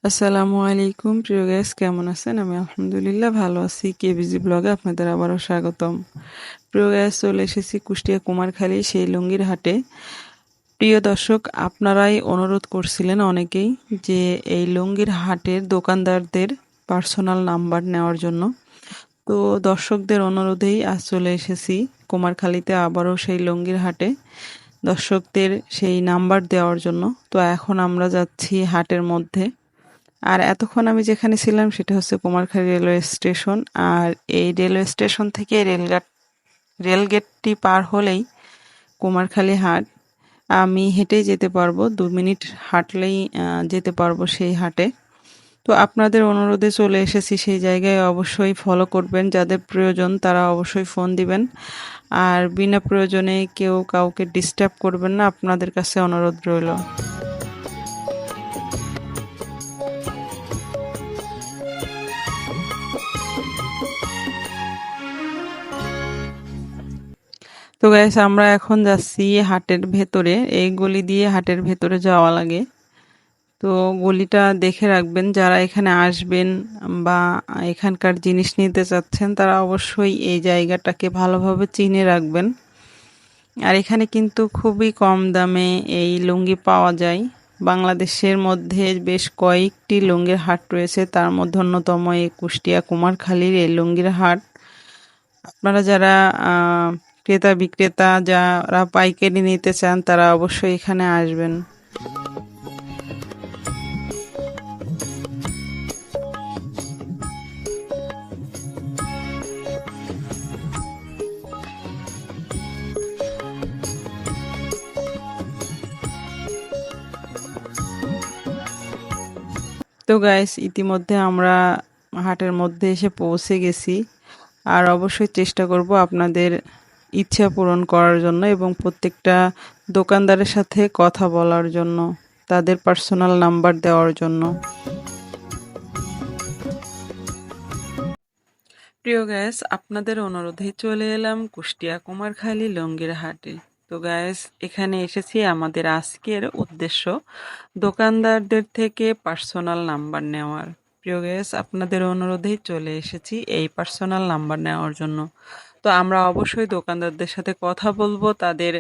আসসালামু আলাইকুম প্রিয় গাইস, কেমন আছেন? আমি আলহামদুলিল্লাহ ভালো আছি। কেবিজি ব্লগে আপনাদের আবারও স্বাগতম। প্রিয় গাইস, চলে এসেছি কুষ্টিয়া কুমারখালী সেই লুঙ্গির হাটে। প্রিয় দর্শক, আপনারাই অনুরোধ করছিলেন অনেকেই যে এই লুঙ্গির হাটের দোকানদারদের পার্সোনাল নাম্বার নেওয়ার জন্য। তো দর্শকদের অনুরোধেই আজ চলে এসেছি কুমারখালীতে আবারও সেই লুঙ্গির হাটে দর্শকদের সেই নাম্বার দেওয়ার জন্য। তো এখন আমরা যাচ্ছি হাটের মধ্যে। আর এতক্ষণ আমি যেখানে ছিলাম সেটা হচ্ছে কুমারখালী রেলওয়ে স্টেশন। আর এই রেলওয়ে স্টেশন থেকে রেলগেটটি পার হলেই কুমারখালী হাট। আমি হেঁটেই যেতে পারবো, 2 মিনিট হাঁটলেই যেতে পারবো সেই হাটে। তো আপনাদের অনুরোধে চলে এসেছি সেই জায়গায়। অবশ্যই ফলো করবেন, যাদের প্রয়োজন তারা অবশ্যই ফোন দিবেন। আর বিনা প্রয়োজনে কেউ কাউকে ডিস্টার্ব করবেন না, আপনাদের কাছে অনুরোধ রইল। তো গাইস, আমরা এখন যাচ্ছি হাটের ভেতরে। এই গলি দিয়ে হাটের ভেতরে যাওয়া লাগে। তো গলিটা দেখে রাখবেন, যারা এখানে আসবেন বা এখানকার জিনিস নিতে চাচ্ছেন তারা অবশ্যই এই জায়গাটাকে ভালোভাবে চিনে রাখবেন। আর এখানে কিন্তু খুবই কম দামে এই লুঙ্গি পাওয়া যায়। বাংলাদেশের মধ্যে বেশ কয়েকটি লুঙ্গির হাট রয়েছে, তার মধ্যে অন্যতম এই কুষ্টিয়া কুমারখালীর এই লুঙ্গির হাট। আপনারা যারা ক্রেতা বিক্রেতা যারা পাইকারি নিতে চান তারা অবশ্যই এখানে আসবেন। তো গাইস, ইতিমধ্যে আমরা হাটের মধ্যে এসে পৌঁছে গেছি। আর অবশ্যই চেষ্টা করব আপনাদের ইচ্ছা পূরণ করার জন্য এবং প্রত্যেকটা দোকানদারের সাথে কথা বলার জন্য, তাদের পার্সোনাল নাম্বার দেওয়ার জন্য। প্রিয় গ্যাস, আপনাদের অনুরোধে চলে এলাম কুষ্টিয়া কুমারখালী লুঙ্গির হাটে। তো গ্যাস, এখানে এসেছি আমাদের আজকের উদ্দেশ্য দোকানদারদের থেকে পার্সোনাল নাম্বার নেওয়ার। প্রিয় গ্যাস, আপনাদের অনুরোধেই চলে এসেছি এই পার্সোনাল নাম্বার নেওয়ার জন্য। তো আমরা অবশ্যই দোকানদারদের সাথে কথা বলবো, তাদের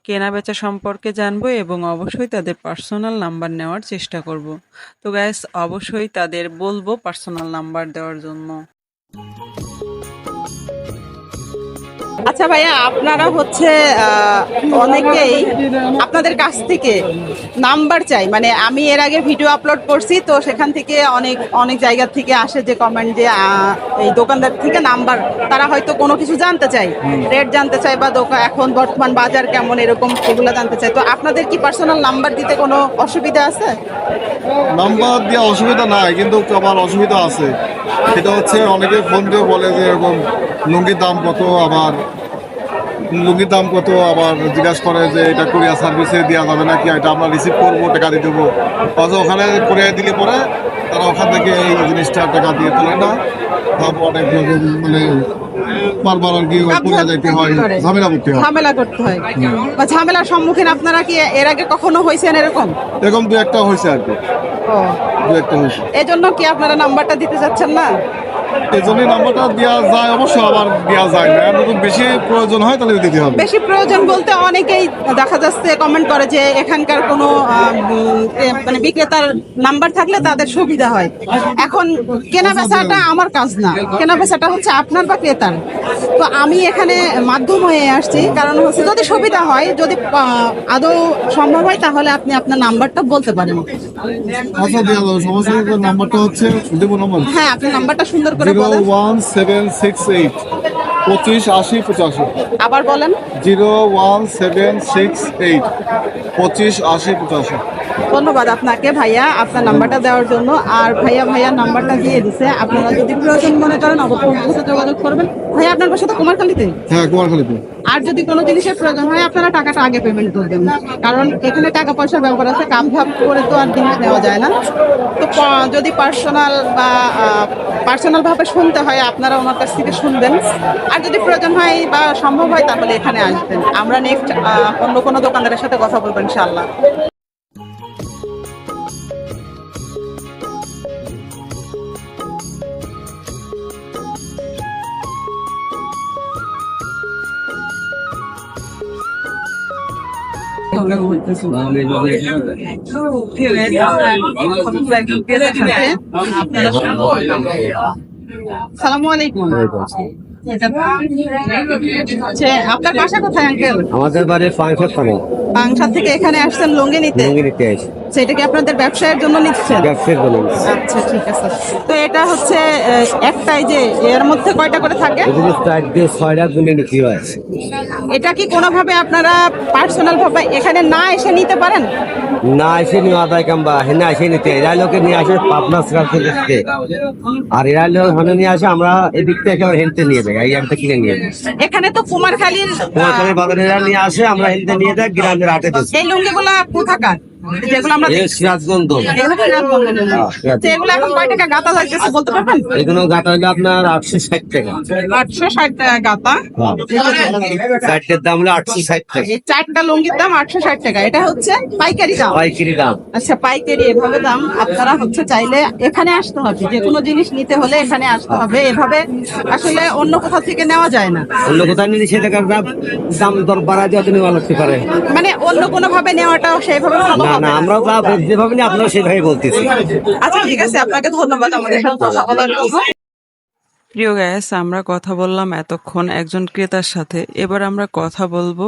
কেনা বেচা সম্পর্কে জানবো এবং অবশ্যই তাদের পার্সোনাল নাম্বার নেওয়ার চেষ্টা করব। তো গ্যাস, অবশ্যই তাদের বলবো পার্সোনাল নাম্বার দেওয়ার জন্য। আচ্ছা ভাইয়া, আপনারা হচ্ছে অনেকেই আপনাদের কাছ থেকে নাম্বার চাই। মানে আমি এর আগে ভিডিও আপলোড করছি, তো সেখান থেকে অনেক অনেক জায়গা থেকে আসে যে কমেন্ট যে এই দোকানদার থেকে নাম্বার, তারা হয়তো কোনো কিছু জানতে চায়, রেট জানতে চায় বা এখন বর্তমান বাজার কেমন এরকম এগুলো জানতে চায়। তো আপনাদের কি পার্সোনাল নাম্বার দিতে কোনো অসুবিধা আছে? নাম্বার দেওয়া অসুবিধা নাই, কিন্তু আমার অসুবিধা আছে। সেটা হচ্ছে অনেকে ফোন দিয়ে বলে যে এরকম লুঙ্গির দাম কত, আবার জিজ্ঞাসা করে যে এটা কুরিয়ার সার্ভিসে দেওয়া যাবে নাকি, এটা আমরা রিসিভ করবো, টাকা দিয়ে দেবো। অথচ ওখানে কুরিয়ার দিলে পরে তারা ওখান থেকে এই জিনিসটা টাকা দিয়ে তোলে না। তারপর অনেক মানে বারবার আর কি কুরিয়ার যাইতে হয়, ঝামেলা করতে হয় বা ঝামেলার সম্মুখীন আপনারা কি এর আগে কখনো হয়েছেন এরকম? এরকম দু একটা হয়েছে আর কি, ও, দু একটা হয়েছে। এই জন্য কি আপনারা নাম্বারটা দিতে চাচ্ছেন না? এই জন্যই নাম্বারটা দেওয়া যায়, অবশ্য আবার দেওয়া যায় না। যদি বেশি প্রয়োজন হয় তাহলে দিতে হবে। বেশি প্রয়োজন বলতে অনেকেই দেখা যাচ্ছে কমেন্ট করে যে এখানকার কোনো মানে বিক্রেতার নাম্বার থাকলে তাদের সুবিধা হয়। এখন কেনা বেচাটা আমার কাজ না, কেনা বেচাটা হচ্ছে আপনার বা ক্রেতার। তো আমি এখানে মাধ্যম হয়ে আসছি, কারণ হচ্ছে যদি সুবিধা হয়, যদি আদৌ সম্ভব হয় তাহলে আপনি আপনার নাম্বারটা বলতে পারেন। আচ্ছা, দেওয়া যাবে, সমস্যা নেই। নাম্বারটা হচ্ছে দেবো নম্বর হ্যাঁ, আপনি নাম্বারটা সুন্দর করে বলেন। 01768 2580 85। আবার বলেন। 01768 2580 85। ধন্যবাদ আপনাকে ভাইয়া, আপনার নাম্বারটা দেওয়ার জন্য। আর ভাইয়ার নাম্বারটা দিয়ে দিছে, আপনারা যদি প্রয়োজন মনে করেন অবশ্যই আমার সাথে যোগাযোগ করবেন। ভাইয়া, আপনার বাসা তো কুমারখালীতে? হ্যাঁ, কুমারখালীতে। আর যদি কোনো জিনিসের প্রয়োজন হয় আপনারা টাকাটা আগে পেমেন্ট করবেন, কারণ এখানে টাকা পয়সার ব্যাপার আছে, কাম ভাব করে তো আর জিনিস নেওয়া যায় না। তো যদি পার্সোনাল ভাবে শুনতে হয় আপনারা ওনার কাছ থেকে শুনবেন। আর যদি প্রয়োজন হয় বা সম্ভব হয় তাহলে এখানে আসবেন। আমরা নেক্সট অন্য কোনো দোকানদারের সাথে কথা বলবো ইনশাআল্লাহ। সালামু আলাইকুম। আচ্ছা, আপনার বাসা কোথায় আঙ্কেল? আমাদের বাড়ি পাংশা থানা পাংশা থেকে এখানে আসছেন লুঙ্গি নিতে? লুঙ্গি নিতে আসি, সেটা কি আপনাদের ব্যবসায়ের জন্য নিচ্ছেন? ব্যবসায়িক বলে। আচ্ছা ঠিক আছে। তো এটা হচ্ছে একটাই যে এর মধ্যে কয়টা করে থাকে? এগুলো 4 দিয়ে 6টা গুণে বিক্রি হয়। এটা কি কোনোভাবে আপনারা পার্সোনাল ভাবে এখানে না এসে নিতে পারেন? না এসে নিয়ে যায় কাম্বা হেনে আসে নিতে, এরা লোকে নিয়ে আসে পাবনা থেকে দেখতে, আর এরা লোক হেনে নিয়ে আসে, আমরা এদিক থেকে একেবারে হেনতে নিয়ে যাই, এই একটা কিনে নিয়ে যাই। এখানে তো কুমারখালীর কুমারখালী বাজারে এরা নিয়ে আসে, আমরা হেনতে নিয়ে যাই গ্রামের হাটে দিচ্ছি। এই লুঙ্গিগুলা কোথাকার? যেগুলো আমরা এই সিরাজগঞ্জ এগুলো সিরাজগঞ্জের লুঙ্গি। তো এগুলো এখন কয় টাকা গাতা যাইতেছে বলতে পারবেন? এগুলো গাঁথা হইলে আপনার 860 টাকা, 860 টাকা গাতা। 4টার দাম হলো 860 টাকা, এই চারটা লুঙ্গির দাম 860 টাকা। এটা হচ্ছে পাইকারি দাম। পাইকারি দাম। আচ্ছা, পাইকারি এভাবে দাম। আপনারা হচ্ছে চাইলে এখানে আসতে হবে, যে কোনো জিনিস নিতে হলে এখানে আসতে হবে। এভাবে আসলে অন্য কোথাও থেকে নেওয়া যায় না। অন্য কোথাও নিলে সে টাকার দাম দর বাড়া দিয়ে তুমি ভালো লাগতে পারে। মানে অন্য কোনো ভাবে নেওয়াটাও সেইভাবে ভালো না হবে না, না। আমরাও যা যেভাবে নিই আপনারা সেভাবে বলতেছি। আচ্ছা ঠিক আছে, আপনাকে ধন্যবাদ আমাদের সাথে কথা বলার জন্য। প্রিয় গায়েস, আমরা কথা বললাম এতক্ষণ একজন ক্রেতার সাথে। এবার আমরা কথা বলবো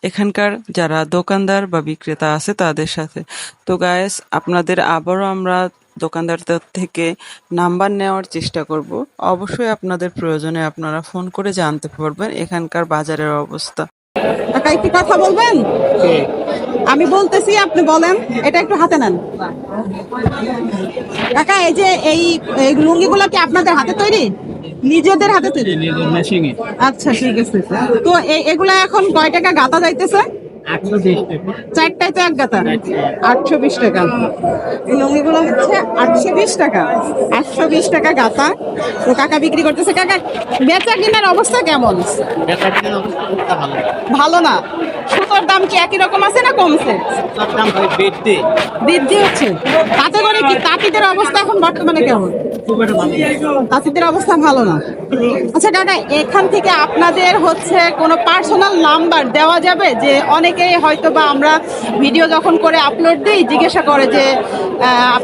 এখানকার যারা দোকানদার বা বিক্রেতা আছে তাদের সাথে। তো গায়েস, আপনাদের আবারও আমরা দোকানদারদের থেকে নাম্বার নেওয়ার চেষ্টা করব। অবশ্যই আপনাদের প্রয়োজনে আপনারা ফোন করে জানতে পারবেন এখানকার বাজারের অবস্থা। কাকা একটু কথা বলবেন? আমি বলতেছি, আপনি বলেন। এটা একটু হাতে নেন। কাকা, এই যে এই লুঙ্গিগুলো কি আপনাদের হাতে তৈরি? নিজেদের হাতে তৈরি? আচ্ছা ঠিক আছে। তো এগুলা এখন কয় টাকা গাতা যাইতেছে? 820 টাকা। চারটায় তো এক গাতা 820 টাকা। এই লুঙ্গিগুলো হচ্ছে 820 টাকা। 820 টাকা গাতা। তো কাকা বিক্রি করতেছে। কাকা, বেচা কিনার অবস্থা কেমন? বেচা কেনার অবস্থা ভালো। ভালো না? সুতোর দাম কি একই রকম আছে না কমছে? তার দাম ভাই বৃদ্ধি। বৃদ্ধি হচ্ছে। তাতে করে কি তাঁতিদের অবস্থা এখন বর্তমানে কেমন? খুব একটা ভালো না। তাঁতিদের অবস্থা ভালো না। আচ্ছা কাকা, এখান থেকে আপনাদের হচ্ছে কোনো পার্সোনাল নাম্বার দেওয়া যাবে? যে অনেকেই হয়তো বা আমরা ভিডিও যখন করে আপলোড দিই জিজ্ঞাসা করে যে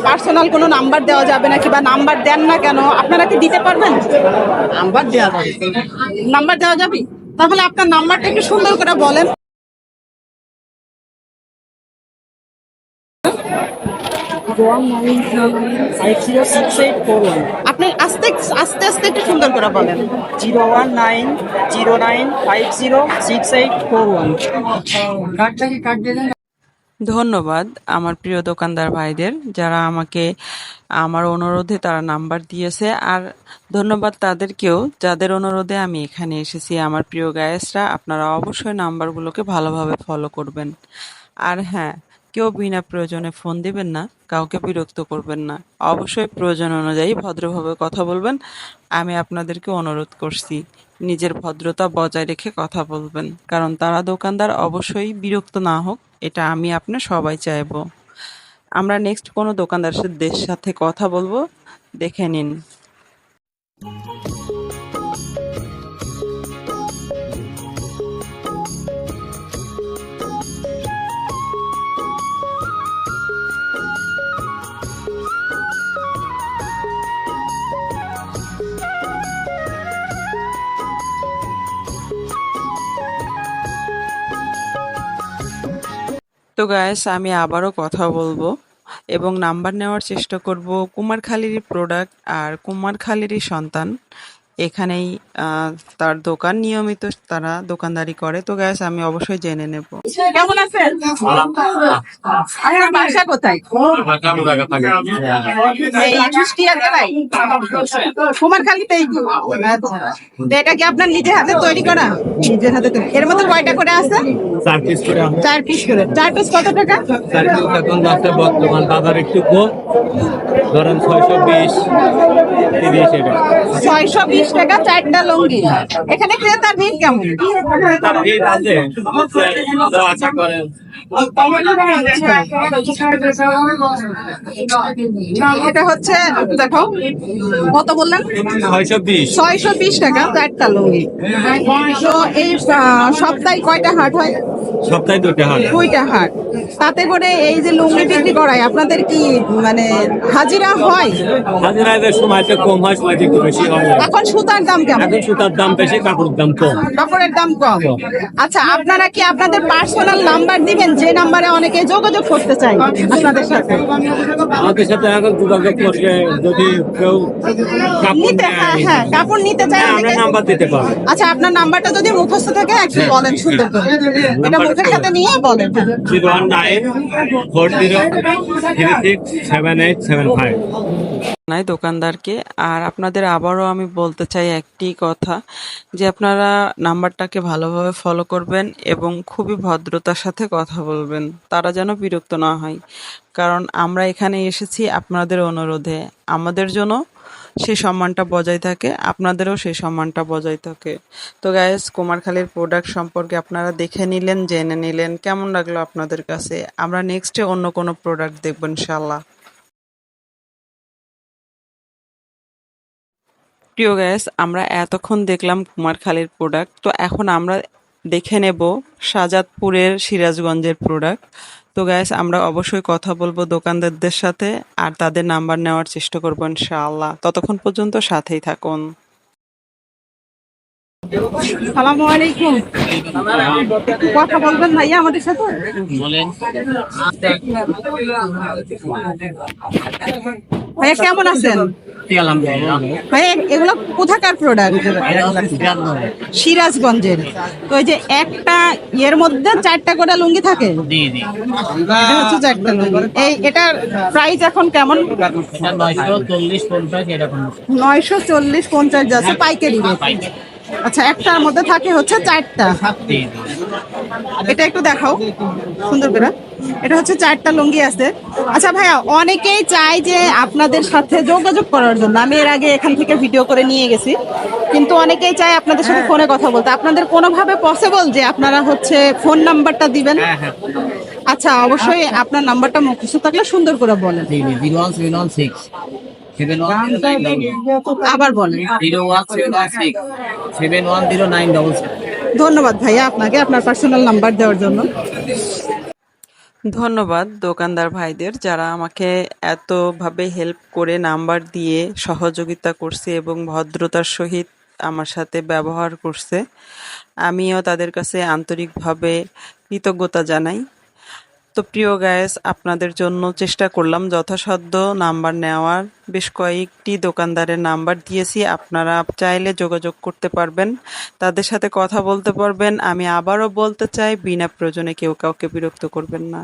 পার্সোনাল কোনো নাম্বার দেওয়া যাবে নাকি, বা নাম্বার দেন না কেন? আপনারা কি দিতে পারবেন? নাম্বার দেওয়া যাবে। নাম্বার দেওয়া যাবে? তাহলে আপনার নাম্বারটা একটু সুন্দর করে বলেন। আপনি আস্তে আস্তে আস্তে একটু সুন্দর করে বলেন। 01909506841। ধন্যবাদ আমার প্রিয় দোকানদার ভাইদের, যারা আমাকে আমার অনুরোধে তারা নাম্বার দিয়েছে। আর ধন্যবাদ তাদেরকেও যাদের অনুরোধে আমি এখানে এসেছি। আমার প্রিয় গায়েসরা, আপনারা অবশ্যই নাম্বারগুলোকে ভালোভাবে ফলো করবেন। আর হ্যাঁ, কেউ বিনা প্রয়োজনে ফোন দিবেন না, কাউকে বিরক্ত করবেন না। অবশ্যই প্রয়োজন অনুযায়ী ভদ্রভাবে কথা বলবেন। আমি আপনাদেরকে অনুরোধ করছি, নিজের ভদ্রতা বজায় রেখে কথা বলবেন, কারণ তারা দোকানদার অবশ্যই বিরক্ত না হোক, এটা আমি আপনি সবাই চাইবো। আমরা নেক্সট কোনো দোকানদারদের সাথে কথা বলবো, দেখে নিন। তো গাইস, আমি আবারও কথা বলবো এবং নাম্বার নেওয়ার চেষ্টা করব। কুমারখালীর প্রোডাক্ট আর কুমারখালীরই সন্তান, এখানেই তার দোকান, নিয়মিত তারা দোকানদারি করে। তো গাইস, আমি অবশ্যই জেনে নেব। কেমন আছেন? আপনার বাসা কোথায়? এই কুষ্টিয়া জেলায় কুমারখালীতেই। আচ্ছা। তো এটা কি আপনার নিজের হাতে তৈরি করা? নিজের হাতে তৈরি। এর মধ্যে কয়টা করে আছে? 4 পিস করে। 4 পিস করে। 4 পিস কত টাকা? 4 পিস এখন আছে বর্তমান বাজার একটু কম, ধরেন 620 30 এটা। 620 টাকা 4টা লুঙ্গি। এখানে ক্রেতার ভিড় কেমন? তার এই আছে তো আশা করেন এটা হচ্ছে দেখো কত বললেন? 620। 620 টাকা চারটা লুঙ্গি। তো এই সপ্তাহে কয়টা হাট হয়? সপ্তাহে 2টা হাট। 2টা হাট। তাতে করে এই যে লুঙ্গি বিক্রি করায় আপনাদের কি মানে হাজিরা হয়? হাজিরাদের সময় তো কম হয়, সময় একটু বেশি হয়। এখন সুতার দাম কেমন? এখন সুতার দাম বেশি, কাপড়ের দাম কম। কাপড়ের দাম কম। আচ্ছা, আপনারা কি আপনাদের পার্সোনাল নাম্বার দিবেন যে নাম্বারে অনেকে যোগাযোগ করতে চায় আপনাদের সাথে? আমাদের সাথে এখন যোগাযোগ করলে যদি কেউ কাপড় নিতে, হ্যাঁ নেয়, হ্যাঁ, কাপড় নিতে চায় হ্যাঁ, আমরা অনেকে। নাম্বার দিতে পারবো। আচ্ছা, আপনার নাম্বারটা যদি মুখস্থ থাকে একটু বলেন সুন্দর করে। এটা মুখের সাথে নিয়ে বলেন। 01946367875। নাই দোকানদারকে। আর আপনাদের আবারও আমি বলতে চাই একটি কথা, যে আপনারা নাম্বারটাকে ভালোভাবে ফলো করবেন এবং খুবই ভদ্রতার সাথে কথা বলবেন, তারা যেন বিরক্ত না হয়। কারণ আমরা এখানে এসেছি আপনাদের অনুরোধে, আমাদের জন্য সেই সম্মানটা বজায় থাকে, আপনাদেরও সেই সম্মানটা বজায় থাকে। তো গাইস, কুমারখালীর প্রোডাক্ট সম্পর্কে আপনারা দেখে নিলেন, জেনে নিলেন, কেমন লাগলো আপনাদের কাছে? আমরা নেক্সটে অন্য কোনো প্রোডাক্ট দেখবো ইনশাল্লাহ। প্রিয় গ্যাস, আমরা এতক্ষণ দেখলাম কুমারখালীর প্রোডাক্ট, তো এখন আমরা দেখে নেব শাহজাদপুরের সিরাজগঞ্জের প্রোডাক্ট। তো গ্যাস, আমরা অবশ্যই কথা বলবো দোকানদারদের সাথে আর তাদের নাম্বার নেওয়ার চেষ্টা করবো ইনশাআল্লাহ। ততক্ষণ পর্যন্ত সাথেই থাকুন। আসসালামু আলাইকুম। একটু কথা বলবেন ভাইয়া আমাদের সাথে? ভাইয়া কেমন আছেন? ভাইয়া এগুলো কোথাকার প্রোডাক্ট? সিরাজগঞ্জের। তো এই যে একটা ইয়ের মধ্যে 4টা করে লুঙ্গি থাকে? এটা হচ্ছে 4টা লুঙ্গি। এটার প্রাইস এখন কেমন? 940-50 যাচ্ছে পাইকারি রেট। আচ্ছা, একটার মধ্যে থাকে হচ্ছে 4টা। এটা একটু দেখাও সুন্দর করে। এটা হচ্ছে 4টা লুঙ্গি আছে। আচ্ছা ভাইয়া, অনেকেই চায় যে আপনাদের সাথে যোগাযোগ করার জন্য, আমি এর আগে এখান থেকে ভিডিও করে নিয়ে গেছি, কিন্তু অনেকেই চায় আপনাদের সাথে ফোনে কথা বলতে। আপনাদের কোনোভাবে পসিবল যে আপনারা হচ্ছে ফোন নাম্বারটা দিবেন? আচ্ছা, অবশ্যই আপনার নাম্বারটা মুখস্থ থাকলে সুন্দর করে বলেন। 01716 আবার বলেন। 01716 71097. ধন্যবাদ ভাইয়া আপনাকে আপনার পার্সোনাল নাম্বার দেওয়ার জন্য। ধন্যবাদ দোকানদার ভাইদের, যারা আমাকে এতভাবে হেল্প করে নাম্বার দিয়ে সহযোগিতা করছে এবং ভদ্রতার সহিত আমার সাথে ব্যবহার করছে। আমিও তাদের কাছে আন্তরিকভাবে কৃতজ্ঞতা জানাই। তো প্রিয় গায়েস, আপনাদের জন্য চেষ্টা করলাম যথাসাধ্য নাম্বার নেওয়ার। বেশ কয়েকটি দোকানদারের নাম্বার দিয়েছি, আপনারা চাইলে যোগাযোগ করতে পারবেন, তাদের সাথে কথা বলতে পারবেন। আমি আবারও বলতে চাই, বিনা প্রয়োজনে কেউ কাউকে বিরক্ত করবেন না।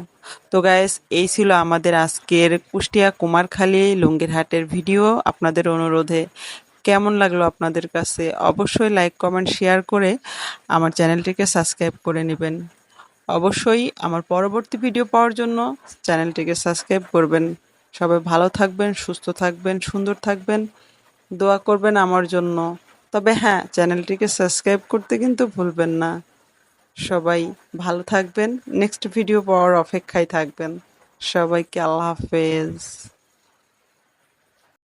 তো গায়েস, এই ছিল আমাদের আজকের কুষ্টিয়া কুমারখালী লুঙ্গির হাটের ভিডিও। আপনাদের অনুরোধে কেমন লাগলো আপনাদের কাছে? অবশ্যই লাইক, কমেন্ট, শেয়ার করে আমার চ্যানেলটিকে সাবস্ক্রাইব করে নেবেন। অবশ্যই আমার পরবর্তী ভিডিও পাওয়ার জন্য চ্যানেলটিকে সাবস্ক্রাইব করবেন। সবাই ভালো থাকবেন, সুস্থ থাকবেন, সুন্দর থাকবেন, দোয়া করবেন আমার জন্য। তবে হ্যাঁ, চ্যানেলটিকে সাবস্ক্রাইব করতে কিন্তু ভুলবেন না। সবাই ভালো থাকবেন, নেক্সট ভিডিও পাওয়ার অপেক্ষায় থাকবেন। সবাইকে আল্লাহ হাফেজ।